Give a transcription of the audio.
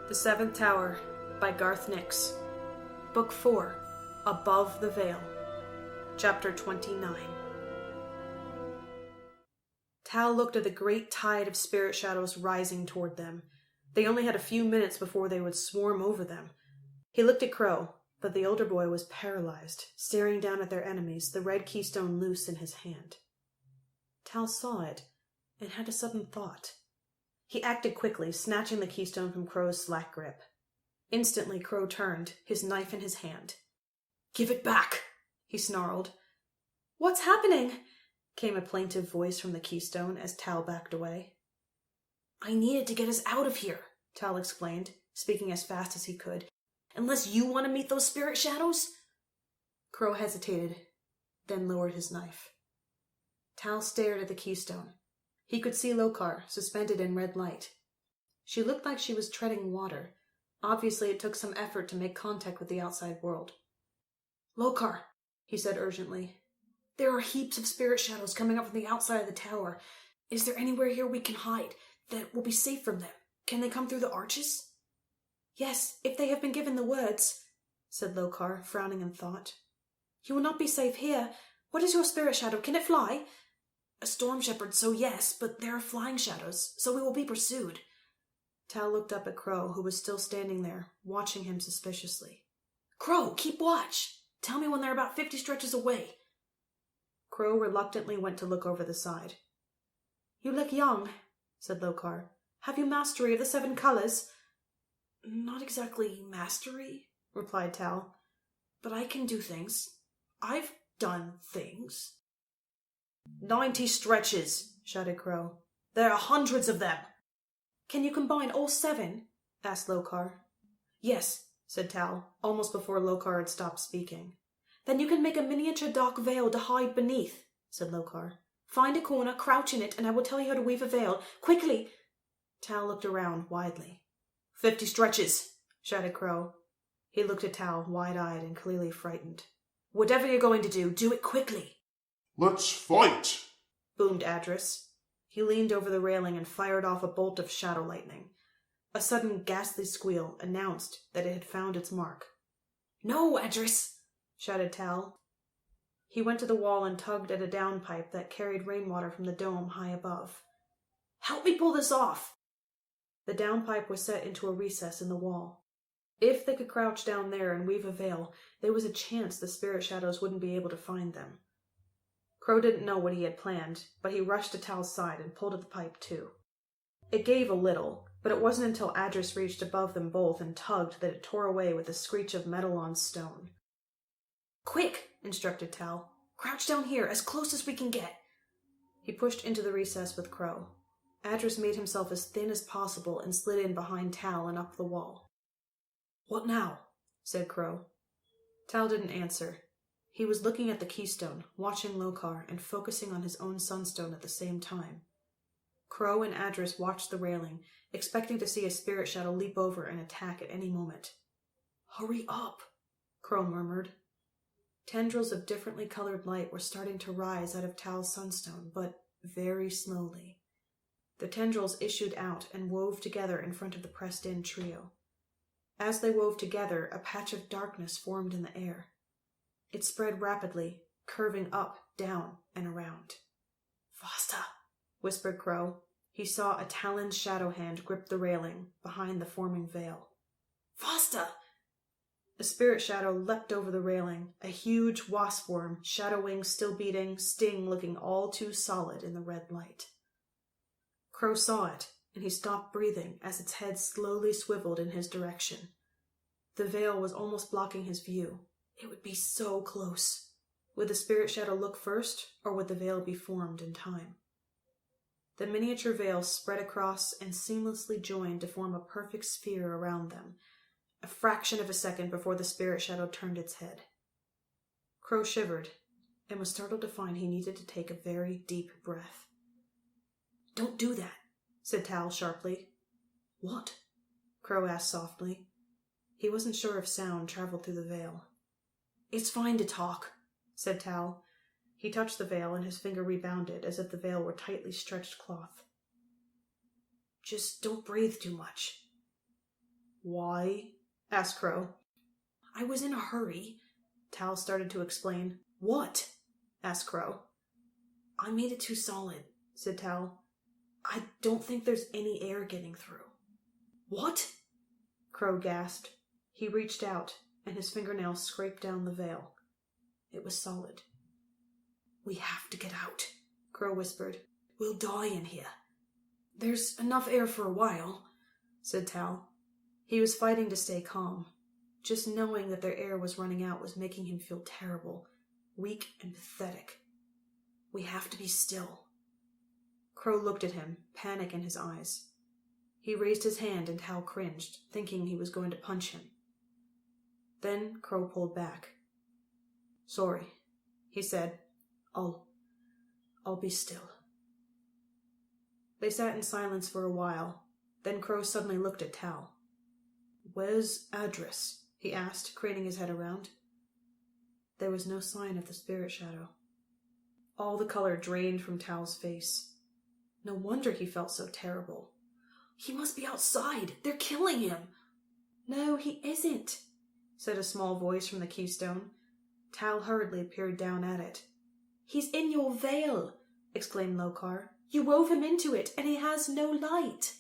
The Seventh Tower by Garth Nix. Book 4, Above the Veil. Chapter 29. Tal looked at the great tide of spirit shadows rising toward them. They only had a few minutes before they would swarm over them. He looked at Crow, but the older boy was paralyzed, staring down at their enemies, the red keystone loose in his hand. Tal saw it, and had a sudden thought. He acted quickly, snatching the keystone from Crow's slack grip. Instantly, Crow turned, his knife in his hand. "Give it back!" he snarled. "What's happening?" came a plaintive voice from the keystone as Tal backed away. "I needed to get us out of here," Tal explained, speaking as fast as he could. "Unless you want to meet those spirit shadows?" Crow hesitated, then lowered his knife. Tal stared at the keystone. He could see Lokar, suspended in red light. She looked like she was treading water. Obviously, it took some effort to make contact with the outside world. "Lokar," he said urgently. "There are heaps of spirit shadows coming up from the outside of the tower. Is there anywhere here we can hide that will be safe from them? Can they come through the arches?" "Yes, if they have been given the words," said Lokar, frowning in thought. "You will not be safe here. What is your spirit shadow? Can it fly?" "A storm shepherd, so yes, but there are flying shadows, so we will be pursued." Tal looked up at Crow, who was still standing there, watching him suspiciously. "Crow, keep watch! Tell me when they're about 50 stretches away." Crow reluctantly went to look over the side. "You look young," said Lokar. "Have you mastery of the 7 colors?" "Not exactly mastery," replied Tal. "But I can do things. I've done things." 90 stretches, shouted Crow. "There are hundreds of them." "Can you combine all 7? asked Lokar. "Yes," said Tal, almost before Lokar had stopped speaking. "Then you can make a miniature dark veil to hide beneath," said Lokar. "Find a corner, crouch in it, and I will tell you how to weave a veil. Quickly!" Tal looked around widely. 50 stretches, shouted Crow. He looked at Tal, wide-eyed and clearly frightened. "Whatever you're going to do it quickly." "Let's fight!" boomed Adras. He leaned over the railing and fired off a bolt of shadow lightning. A sudden ghastly squeal announced that it had found its mark. "No, Adras!" shouted Tal. He went to the wall and tugged at a downpipe that carried rainwater from the dome high above. "Help me pull this off!" The downpipe was set into a recess in the wall. If they could crouch down there and weave a veil, there was a chance the spirit shadows wouldn't be able to find them. Crow didn't know what he had planned, but he rushed to Tal's side and pulled at the pipe too. It gave a little, but it wasn't until Adras reached above them both and tugged that it tore away with a screech of metal on stone. "Quick!" instructed Tal. "Crouch down here, as close as we can get." He pushed into the recess with Crow. Adras made himself as thin as possible and slid in behind Tal and up the wall. "What now?" said Crow. Tal didn't answer. He was looking at the keystone, watching Lokar, and focusing on his own sunstone at the same time. Crow and Adras watched the railing, expecting to see a spirit shadow leap over and attack at any moment. "Hurry up," Crow murmured. Tendrils of differently colored light were starting to rise out of Tal's sunstone, but very slowly. The tendrils issued out and wove together in front of the pressed-in trio. As they wove together, a patch of darkness formed in the air. It spread rapidly, curving up, down, and around. "Faster," whispered Crow. He saw a taloned shadow hand grip the railing, behind the forming veil. "Faster!" A spirit shadow leapt over the railing, a huge wasp worm, shadow wings still beating, sting looking all too solid in the red light. Crow saw it, and he stopped breathing as its head slowly swiveled in his direction. The veil was almost blocking his view. It would be so close. Would the spirit shadow look first, or would the veil be formed in time? The miniature veil spread across and seamlessly joined to form a perfect sphere around them, a fraction of a second before the spirit shadow turned its head. Crow shivered, and was startled to find he needed to take a very deep breath. "Don't do that," said Tal sharply. "What?" Crow asked softly. He wasn't sure if sound traveled through the veil. "It's fine to talk," said Tal. He touched the veil, and his finger rebounded as if the veil were tightly stretched cloth. "Just don't breathe too much." Why? Asked Crow. I was in a hurry, Tal started to explain. What? Asked Crow. I made it too solid, said Tal. I don't think there's any air getting through. What? Crow gasped. He reached out, and his fingernails scraped down the veil. It was solid. We have to get out, Crow whispered. We'll die in here. There's enough air for a while, said Tal. He was fighting to stay calm. Just knowing that their air was running out was making him feel terrible, weak and pathetic. We have to be still. Crow looked at him, panic in his eyes. He raised his hand and Tal cringed, thinking he was going to punch him. Then Crow pulled back. Sorry, he said. I'll be still. They sat in silence for a while. Then Crow suddenly looked at Tal. Where's Adras? He asked, craning his head around. There was no sign of the Spiritshadow. All the color drained from Tal's face. No wonder he felt so terrible. He must be outside. They're killing him. No, he isn't, said a small voice from the keystone. Tal hurriedly peered down at it. He's in your veil, exclaimed Lokar. You wove him into it, and he has no light.